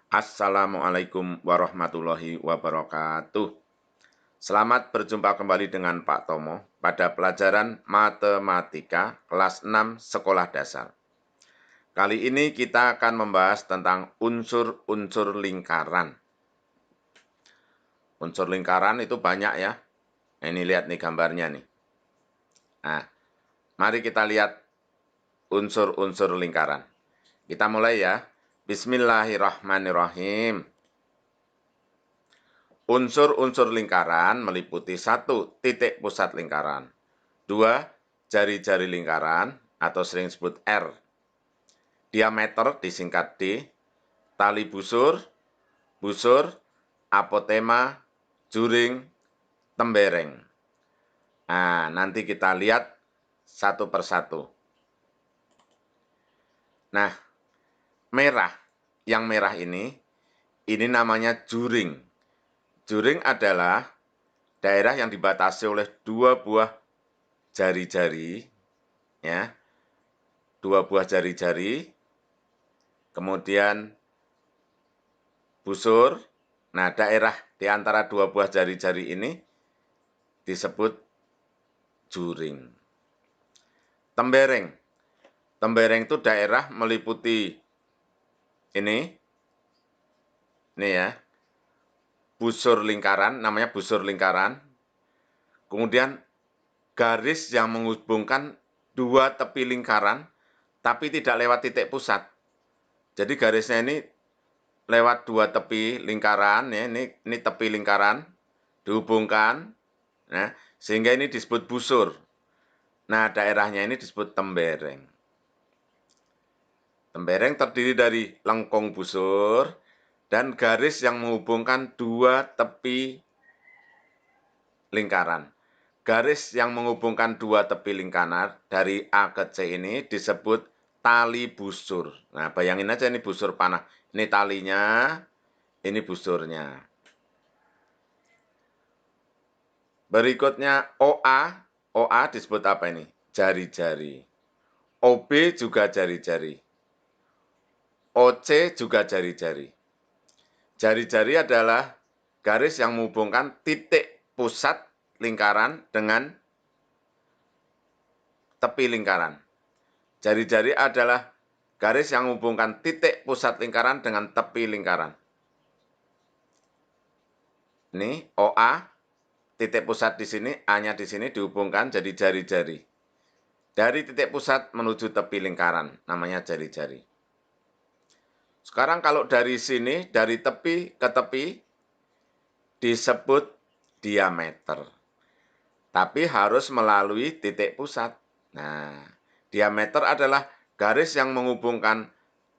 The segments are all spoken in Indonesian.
Assalamualaikum warahmatullahi wabarakatuh. Selamat berjumpa kembali dengan Pak Tomo pada pelajaran Matematika kelas 6 Sekolah Dasar. Kali ini kita akan membahas tentang unsur-unsur lingkaran. Unsur lingkaran itu banyak ya. Ini lihat nih gambarnya nih. Nah, mari kita lihat unsur-unsur lingkaran. Kita mulai ya. Bismillahirrahmanirrahim. Unsur-unsur lingkaran meliputi 1. Titik pusat lingkaran. 2. Jari-jari lingkaran atau sering disebut R. Diameter disingkat D. Tali busur, apotema, juring, tembereng. Nah, nanti kita lihat satu persatu. Nah, merah. Yang merah ini namanya juring. Juring adalah daerah yang dibatasi oleh dua buah jari-jari, ya, dua buah jari-jari, kemudian busur. Nah, daerah di antara dua buah jari-jari ini disebut juring. Tembereng. Tembereng itu daerah meliputi ini ya, busur lingkaran, namanya busur lingkaran. Kemudian garis yang menghubungkan dua tepi lingkaran, tapi tidak lewat titik pusat. Jadi garisnya ini lewat dua tepi lingkaran, ya, ini tepi lingkaran, dihubungkan, ya, sehingga ini disebut busur. Nah, daerahnya ini disebut tembereng. Tembereng terdiri dari lengkung busur dan garis yang menghubungkan dua tepi lingkaran. Garis yang menghubungkan dua tepi lingkaran dari A ke C ini disebut tali busur. Nah, bayangin aja ini busur panah. Ini talinya, ini busurnya. Berikutnya OA. OA disebut apa ini? Jari-jari. OB juga jari-jari. OC juga jari-jari. Jari-jari adalah garis yang menghubungkan titik pusat lingkaran dengan tepi lingkaran. Jari-jari adalah garis yang menghubungkan titik pusat lingkaran dengan tepi lingkaran. Ini OA, titik pusat di sini, A-nya di sini dihubungkan jadi jari-jari. Dari titik pusat menuju tepi lingkaran, namanya jari-jari. Sekarang kalau dari sini, dari tepi ke tepi, disebut diameter. Tapi harus melalui titik pusat. Nah, diameter adalah garis yang menghubungkan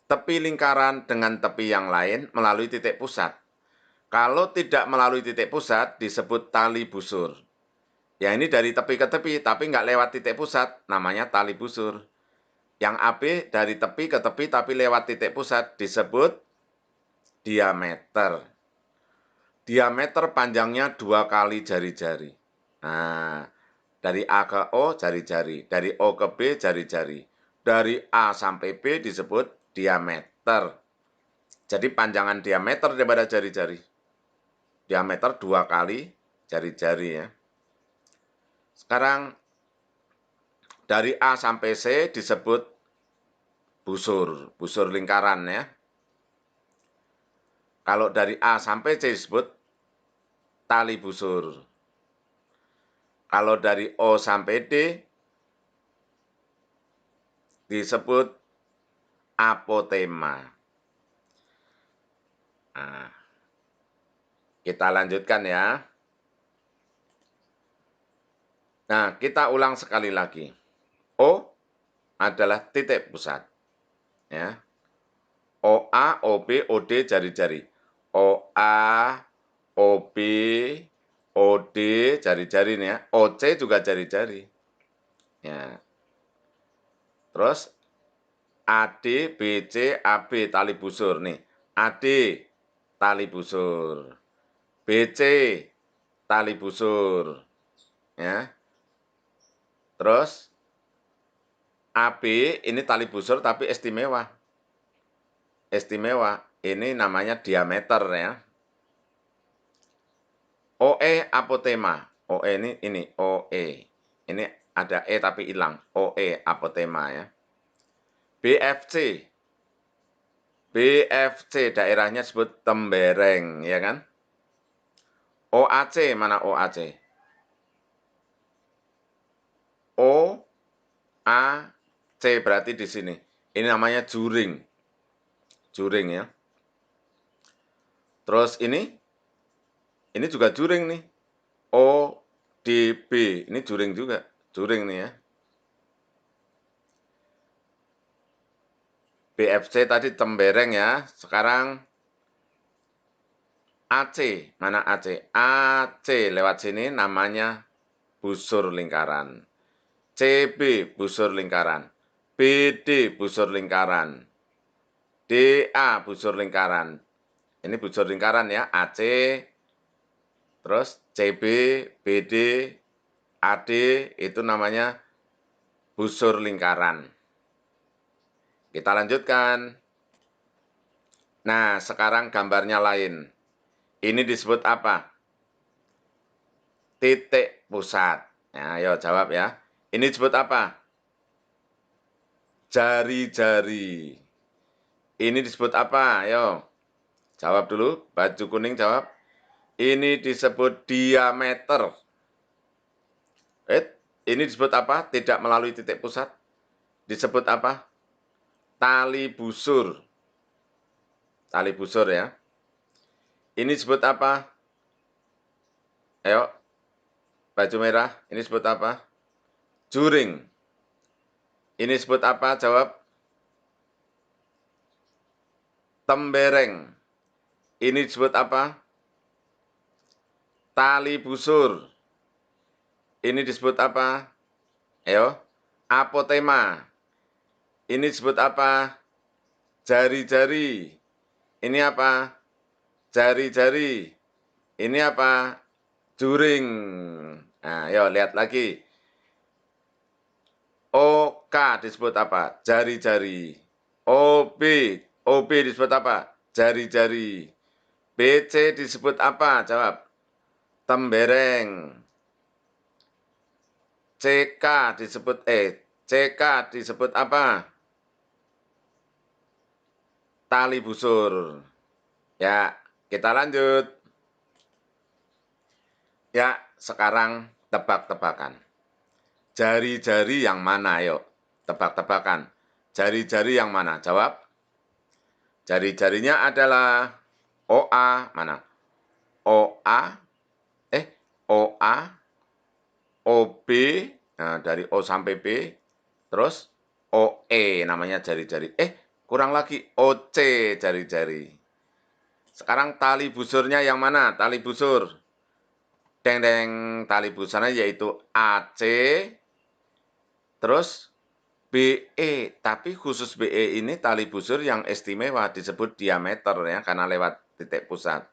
tepi lingkaran dengan tepi yang lain melalui titik pusat. Kalau tidak melalui titik pusat, disebut tali busur. Ya, ini dari tepi ke tepi, tapi nggak lewat titik pusat, namanya tali busur. Yang AB dari tepi ke tepi tapi lewat titik pusat disebut diameter. Diameter panjangnya 2 kali jari-jari. Nah, dari A ke O jari-jari, dari O ke B jari-jari. Dari A sampai B disebut diameter. Jadi panjangan diameter daripada jari-jari. Diameter 2 kali jari-jari ya. Sekarang dari A sampai C disebut busur, busur lingkaran ya. Kalau dari A sampai C disebut tali busur. Kalau dari O sampai D disebut apotema. Nah, kita lanjutkan ya. Nah, kita ulang sekali lagi. O adalah titik pusat. Ya. OA, OB, OD jari-jari. OA, OB, OD jari-jari nih ya. OC juga jari-jari. Ya. Terus AD, BC, AB tali busur nih. AD tali busur. BC tali busur. Ya. Terus AB ini tali busur tapi istimewa. Istimewa. ini namanya diameter ya. OE apotema. OE ini OE. Ini ada E tapi hilang. OE apotema ya. BFC. BFC daerahnya disebut tembereng ya kan. OAC mana OAC? OAC berarti di sini. Ini namanya juring. Juring ya. Terus ini juga juring nih. ODB, ini juring juga. Juring nih ya. BFC tadi tembereng ya. Sekarang AC, mana AC? AC lewat sini namanya busur lingkaran. CB busur lingkaran. BD busur lingkaran. DA busur lingkaran. Ini busur lingkaran ya, AC, terus CB, BD, AD itu namanya busur lingkaran. Kita lanjutkan. Nah, sekarang gambarnya lain. Ini disebut apa? Titik pusat. Nah, ayo jawab ya. Ini disebut apa? Jari-jari. Ini disebut apa? Ayo. Jawab dulu. Baju kuning jawab. Ini disebut diameter. Ini disebut apa? Tidak melalui titik pusat. Disebut apa? Tali busur. Tali busur ya. Ini disebut apa? Ayo. Baju merah. Ini disebut apa? Juring. Ini disebut apa? Jawab. Tembereng. Ini disebut apa? Tali busur. Ini disebut apa? Ayo. Apotema. Ini disebut apa? Jari-jari. Ini apa? Jari-jari. Ini apa? Juring. Nah, ayo lihat lagi. OK disebut apa? Jari-jari. OB disebut apa? Jari-jari. BC disebut apa? Jawab. Tembereng. CK disebut apa? Tali busur. Ya, kita lanjut. Ya, sekarang tebak-tebakan. Jari-jari yang mana? Ayo, tebak-tebakan. Jari-jari yang mana? Jawab. Jari-jarinya adalah OA, mana? OA, OA, OB, nah dari O sampai B, terus OE namanya jari-jari. Kurang lagi OC jari-jari. Sekarang tali busurnya yang mana? Tali busur. Deng-deng, tali busurnya yaitu AC, terus BE. Tapi khusus BE ini tali busur yang istimewa disebut diameter ya, karena lewat titik pusat.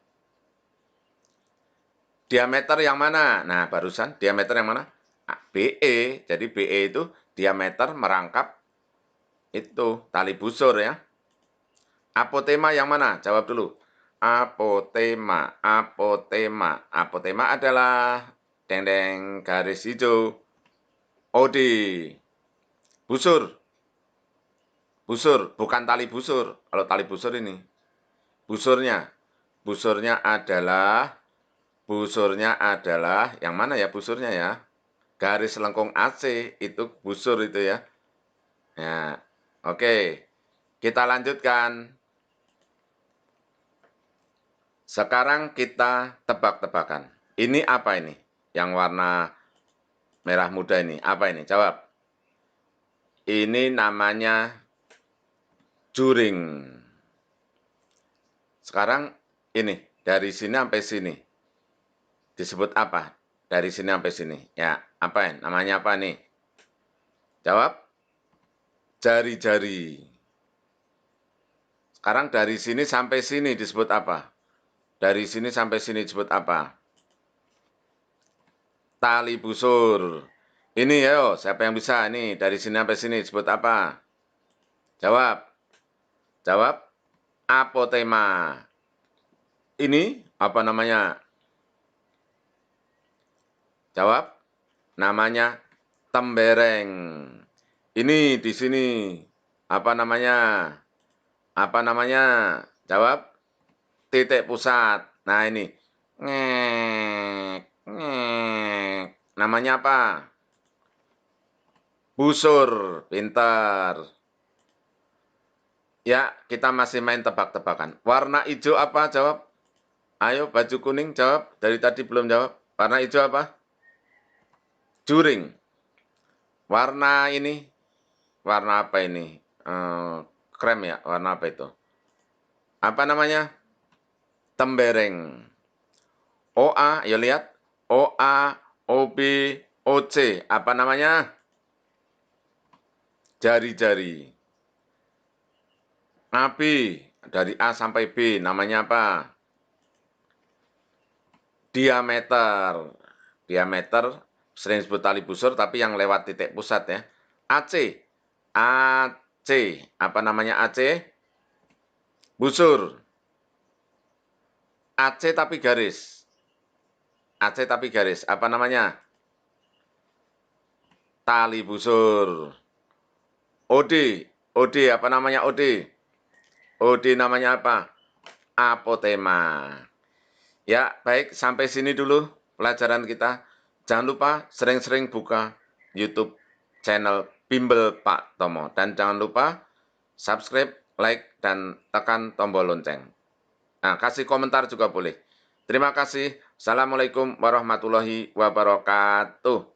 Diameter yang mana? Nah, barusan diameter yang mana? BE. Jadi BE itu diameter merangkap itu tali busur ya. Apotema yang mana? Jawab dulu. Apotema. Apotema adalah deng-deng garis hijau. OD. Busur. Busur, bukan tali busur. Kalau tali busur ini. Busurnya. Busurnya adalah yang mana ya busurnya ya? Garis lengkung AC itu busur itu ya. Ya, oke. Kita lanjutkan. Sekarang kita tebak-tebakan. Ini apa ini? Yang warna merah muda ini. Apa ini? Jawab. Ini namanya juring. Sekarang ini, dari sini sampai sini. Disebut apa? Dari sini sampai sini. Ya, apa ya? Namanya apa nih? Jawab. Jari-jari. Sekarang dari sini sampai sini disebut apa? Dari sini sampai sini disebut apa? Tali busur. Ini yo, siapa yang bisa? Ini dari sini sampai sini disebut apa? Jawab. Jawab. apotema. Ini apa namanya? Jawab. Namanya tembereng. Ini di sini apa namanya? Apa namanya? Jawab. Titik pusat. Nah ini. Ngek, ngek. Namanya apa? Busur. Pintar. Ya, kita masih main tebak-tebakan. Warna hijau apa? Jawab. Ayo, baju kuning jawab. Dari tadi belum jawab. Warna hijau apa? Juring. Warna ini, warna apa ini? Krem ya, warna apa itu? Apa namanya? Tembereng. OA, ya lihat. OA, OB, OC. Apa namanya? Jari-jari. AB, dari A sampai B, namanya apa? Diameter. Diameter sering disebut tali busur, tapi yang lewat titik pusat ya. AC. AC. Apa namanya AC? Busur. AC tapi garis. AC tapi garis. Apa namanya? Tali busur. OD. OD. Apa namanya OD? OD namanya apa? Apotema. Ya, baik. Sampai sini dulu pelajaran kita. Jangan lupa sering-sering buka YouTube channel Bimbel Pak Tomo. Dan jangan lupa subscribe, like, dan tekan tombol lonceng. Nah, kasih komentar juga boleh. Terima kasih. Assalamualaikum warahmatullahi wabarakatuh.